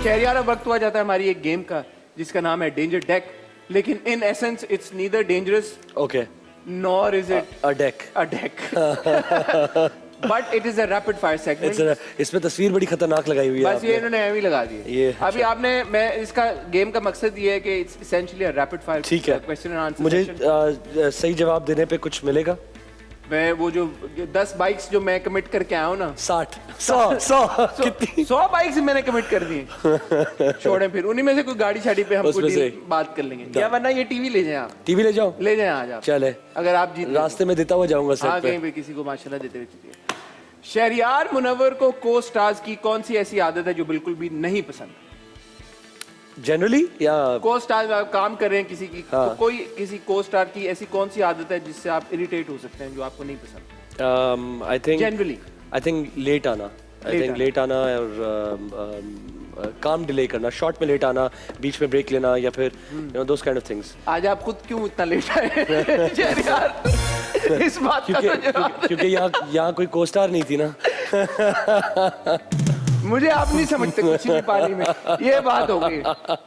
शहरियार, अब वक्त हुआ जाता है हमारी एक गेम का जिसका नाम है डेंजर डेक, लेकिन in essence it's neither dangerous Okay. Nor is it A deck. A deck, but it is a rapid fire segment. इसमें तस्वीर बड़ी खतरनाक लगाई हुई है बस ये आपने। इन्होंने एम ही लगा दी ये अभी अच्छा। आपने, मैं इसका गेम का मकसद ये है कि it's essentially a rapid fire ठीक है। क्वेश्चन एंड आंसर मुझे सेशन। सही जवाब देने पे कुछ मिलेगा? मैं वो जो 10 बाइक्स जो मैं कमिट करके आया हूँ ना, 60 100 कितनी 100 बाइक्स मैंने कमिट कर दी। छोड़े, फिर उन्हीं में से कोई गाड़ी शाड़ी पे हम उसमें कोई से बात कर लेंगे, या वरना ये टीवी ले जाए आप, टीवी ले जाओ। ले जाए आज आप, चले अगर आप जीत रास्ते में देता हुआ जाऊंगा हाँ सेट पे। कहीं पे किसी को माशाल्लाह देते हुए चलिए। शहरियार मुनव्वर को को स्टार्स की कौन सी ऐसी आदत है जो बिल्कुल भी नहीं पसंद? जनरली या को स्टार में आप काम कर रहे हैं किसी की, हाँ। तो कोई किसी को स्टार की ऐसी कौन सी आदत है जिससे आप इरिटेट हो सकते हैं, जो आपको नहीं पसंद आई थिंक जनरली? लेट आना। आई थिंक लेट आना और काम डिले करना, शॉर्ट में लेट आना, बीच में ब्रेक लेना, या फिर दोस काइंड ऑफ थिंग्स। आज आप खुद क्यों इतना लेट आए शहरियार? इस बात का तो जवाब क्योंकि यहाँ कोई कोस्टार नहीं थी ना। मुझे आप नहीं समझते कुछ भी पानी में, ये बात हो गई।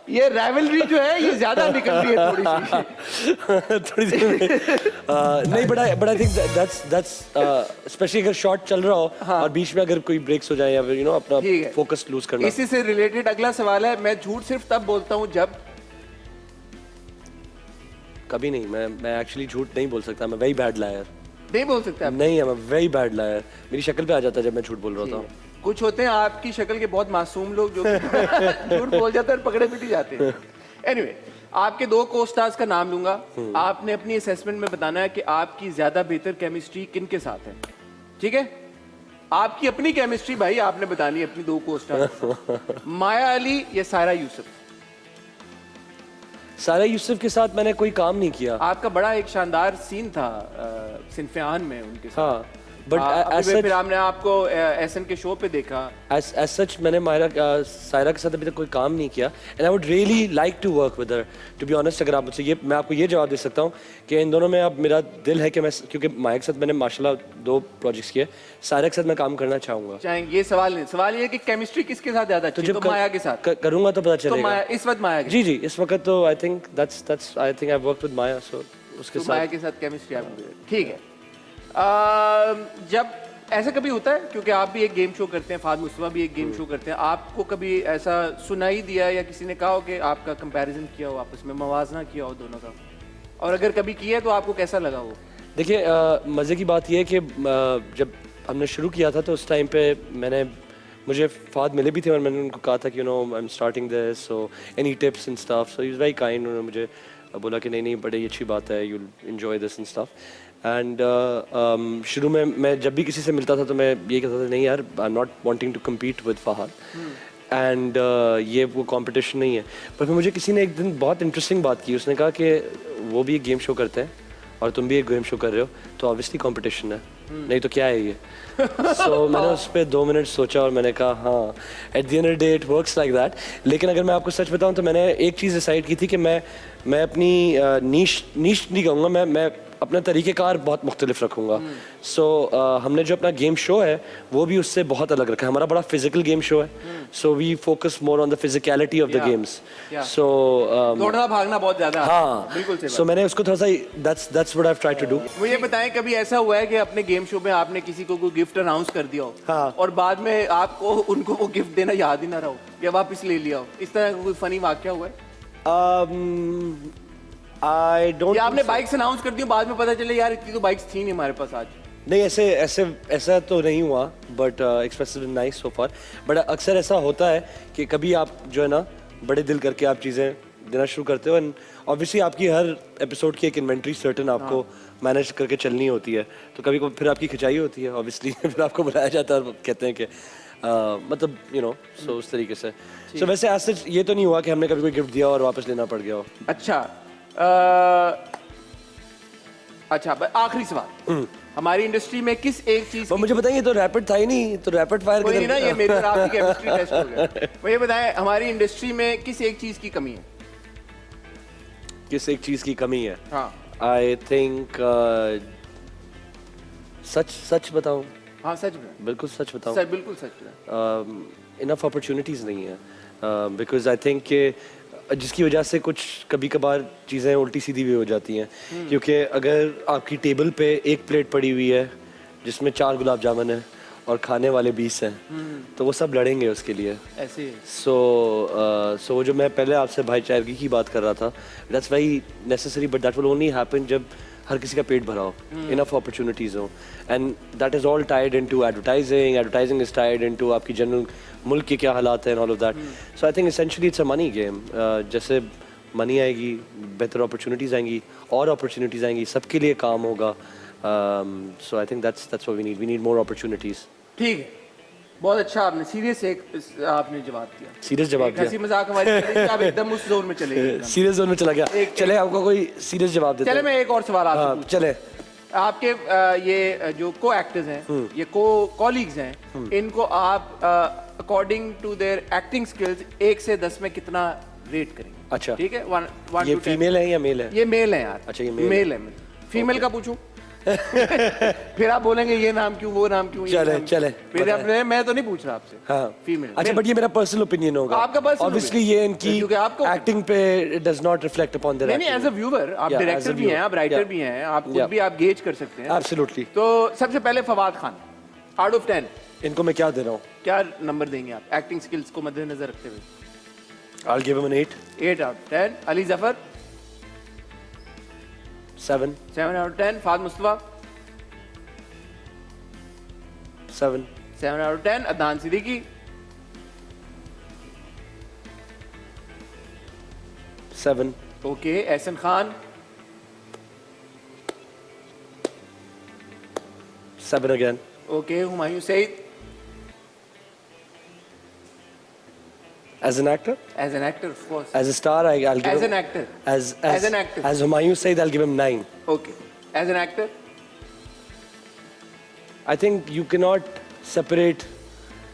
ये राइवलरी जो है ये ज्यादा निकल रही है थोड़ी सी। थोड़ी देर में नहीं, but I think that's specially अगर शॉर्ट चल रहा हो और बीच में अगर कोई ब्रेक्स हो जाए या फिर अपना ठीक है। फोकस लूज करना। इसी से रिलेटेड अगला सवाल है, मैं झूठ सिर्फ तब बोलता हूँ जब कभी नहीं, मैं एक्चुअली झूठ नहीं बोल सकता। मैं वेरी बैड लायर। नहीं बोल सकते आप? नहीं है, मैं वेरी बैड लायर। मेरी शक्ल पे आ जाता है जब मैं झूठ बोल रहा होता हूँ। कुछ होते हैं आपकी शक्ल के बहुत मासूम लोग जो झूठ बोल जाते हैं और पकड़े पिटी जाते हैं। एनीवे, आपके 2 को स्टार्स का नाम लूंगा, आपने अपनी असेसमेंट में बताना है कि आपकी ज्यादा बेहतर केमिस्ट्री किन के साथ है, ठीक है? आपकी अपनी केमिस्ट्री भाई आपने बतानी है अपनी 2 को स्टार, माया अली या सायरा यूसुफ? सारा यूसुफ के साथ मैंने कोई काम नहीं किया। आपका बड़ा एक शानदार सीन था सिनफियान में उनके साथ। हाँ, बट फिर हमने आपको एसएन के शो पे देखा। as such मैंने सायरा के साथ अभी तक कोई काम नहीं किया, and I would really like to work with her, to be honest. अगर आप मुझसे मैं आपको ये जवाब दे सकता हूँ कि इन दोनों में अब मेरा दिल है कि मैं, क्योंकि माया के साथ मैंने माशाल्लाह 2 प्रोजेक्ट्स किए, सायरा के साथ मैं काम करना चाहूंगा। चाहेंगे, ये सवाल नहीं, सवाल ये है कि केमिस्ट्री किसके साथ ज्यादा अच्छी है? तो माया के साथ करूंगा तो पता तो चलेगा। माया, इस वक्त माया के जी इस वक्त तो I think I think I worked with Maya, so उसके तो माया साथ के साथ केमिस्ट्री आपकी ठीक है। जब ऐसा कभी होता है, क्योंकि आप भी एक गेम शो करते हैं, फाद मुस्तफा भी एक गेम शो करते हैं, आपको कभी ऐसा सुनाई दिया या किसी ने कहा हो कि आपका कंपैरिजन किया हो, आपस में मवाजना किया हो दोनों का, और अगर कभी किया तो आपको कैसा लगा वो? देखिए, मज़े की बात यह है कि जब हमने शुरू किया था तो उस टाइम पे मुझे फाद मिले भी थे और मैंने उनको कहा था कि I am starting this, so any tips and stuff, so he was very kind. उन्होंने मुझे बोला कि नहीं बड़ी अच्छी बात है, you will enjoy this and stuff. And शुरू में मैं जब भी किसी से मिलता था तो मैं ये कहता था, नहीं यार, I am not wanting to compete with Fahad, and ये वो कंपटीशन नहीं है। पर फिर मुझे किसी ने एक दिन बहुत इंटरेस्टिंग बात की। उसने कहा कि वो भी एक गेम शो करते हैं और तुम भी एक गेम शो कर रहे हो, तो ऑब्वियसली कंपटीशन है, नहीं तो क्या है ये। सो मैंने उस पर 2 मिनट सोचा और मैंने कहा हाँ, at the end of the day it works like that. लेकिन अगर मैं आपको सच बताऊं तो मैंने एक चीज़ डिसाइड की थी कि मैं अपनी नीश नहीं कहूँगा, मैं अपना तरीक़ेकार बहुत मुख्तलिफ रखूँगा। सो हमने जो अपना गेम शो है वो भी उससे बहुत अलग रखा है। हमारा बड़ा फिजिकल गेम शो है, so we focus more on the physicality of the games. So दौड़ना भागना बहुत ज्यादा है। हाँ, बिल्कुल सही सो मैंने उसको थोड़ा सा that's what I have tried to do. मुझे बताएं, कभी ऐसा हुआ है कि अपने गेम शो में आपने किसी को कोई गिफ्ट अनाउंस कर दिया हो, हाँ, और बाद में आपको उनको वो गिफ्ट देना याद ही ना रहा हो या वापस ले लिया हो? इस तरह का कोई फनी वाकया हुआ है? आई डोंट, या आपने बाइक्स अनाउंस कर दी, बाद में पता चले यार इतनी तो बाइक्स थी नहीं हमारे पास आज? नहीं, ऐसा तो नहीं हुआ, but expressive nice so far. But अक्सर ऐसा होता है कि कभी आप जो है ना बड़े दिल करके आप चीज़ें देना शुरू करते हो, एंड ऑब्वियसली आपकी हर एपिसोड की एक इन्वेंट्री सर्टन आपको मैनेज करके चलनी होती है, तो कभी कभी फिर आपकी खिंचाई होती है ऑब्वियसली। फिर आपको बुलाया जाता है और कहते हैं कि मतलब सो उस तरीके से। सो वैसे आज सच ये तो नहीं हुआ कि हमने कभी कोई गिफ्ट दिया और वापस लेना पड़ गया हो। अच्छा, आखिरी सवाल, हमारी इंडस्ट्री में किस एक चीज मुझे बताइए, तो रैपिड था ही नहीं, तो रैपिड फायर कोई नहीं ना, ये मेरी और आपकी केमिस्ट्री टेस्ट हो गया। मुझे बताएं, हमारी इंडस्ट्री में किस एक चीज की कमी है? किस एक चीज की कमी है? हाँ, आई थिंक सच बताऊं? हाँ सच में, बिल्कुल सच बताऊं? सच, बिल्कुल सच में। इनफ अपॉर्चुनिटीज नहीं है। बिकॉज आई थिंक कि जिसकी वजह से कुछ कभी कभार चीज़ें उल्टी सीधी भी हो जाती हैं क्योंकि अगर आपकी टेबल पे एक प्लेट पड़ी हुई है जिसमें 4 गुलाब जामुन है और खाने वाले 20 हैं तो वो सब लड़ेंगे उसके लिए ऐसे सो जो मैं पहले आपसे भाईचारगी की बात कर रहा था that's very necessary but that will only happen जब हर किसी का पेट भरा हो इनफ अपॉर्चुनिटीज़ हो and that is all Tide into advertising is tied into आपकी जनरल मुल्क के क्या हालात हैं all of that so I think essentially it's a money game जैसे मनी आएगी बेहतर अपॉर्चुनिटीज़ आएंगी और अपॉर्चुनिटीज़ आएंगी सबके लिए काम होगा so I think that's what we need more opportunities ठीक है बहुत अच्छा आपने सीरियस एक आपने जवाब दिया सीरियस जवाब एक हंसी मजाक हमारी चलेगी, आप एकदम उस जोन में चले गए एकदम। सीरियस जोन में चला गया चले आपको कोई सीरियस जवाब देते चले मैं एक और सवाल आपसे हाँ पूछता चले हूं। आपके ये जो को एक्टर्स हैं ये को कॉलीग्स हैं इनको आप according to their acting skills 1 से 10 में कितना रेट करेंगे? अच्छा। ठीक है 1 ये to 10। फीमेल है या मेल है ये मेल है यार। अच्छा, ये मेल मेल है फीमेल का पूछूं फिर आप बोलेंगे ये नाम क्यों वो नाम क्यों ये चले, नाम क्यों? चले, फिर बताएं। आपने मैं तो नहीं पूछ रहा आपसे हाँ फीमेल अच्छा बट ये मेरा पर्सनल ओपिनियन होगा आपका personal ऑब्वियसली opinion। ये इनकी क्योंकि आपको- एक्टिंग पे does not reflect upon their नहीं एज अ व्यूअर आप Yeah, डायरेक्टर as a भी हैं viewer, आप राइटर yeah. भी हैं आप खुद Yeah. भी आप गेज कर सकते हैं एब्सोल्युटली तो सबसे पहले फवाद खान आउट ऑफ 10 इनको मैं क्या दे रहा हूँ क्या नंबर देंगे आप एक्टिंग स्किल्स को मद्देनजर रखते हुए? I will give him an 8 8 out of 10। Ali Zafar 7 7 out of 10। Fahad Mustafa 7 7 out of 10। Adnan Siddiqui 7 okay. Ehsan Khan 7 again okay. Humayun Saeed as an actor as an actor of course as a star I'll give as him an actor as an actor. as Humayun Saeed I'll give him 9 okay as an actor I think you cannot separate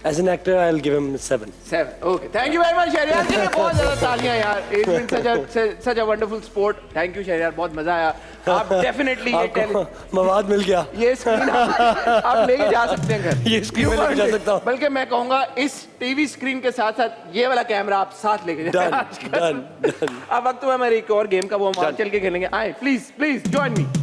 as an actor I'll give him 7 7 okay thank you very much Shahryar के लिए बहुत ज्यादा तालियां यार it's been such a wonderful sport thank you Shahryar बहुत मजा आया आप डेफिनेटली ये आपको मवाद मिल गया ये स्क्रीन आप लेके जा सकते हैं घर ये स्क्रीन में लेके जा सकता हूँ बल्कि मैं कहूंगा इस टीवी स्क्रीन के साथ साथ ये वाला कैमरा आप साथ लेके जाए डन डन अब वक्त हुआ हमारे एक और गेम का वो हम चल के खेलेंगे आए प्लीज प्लीज ज्वाइन मी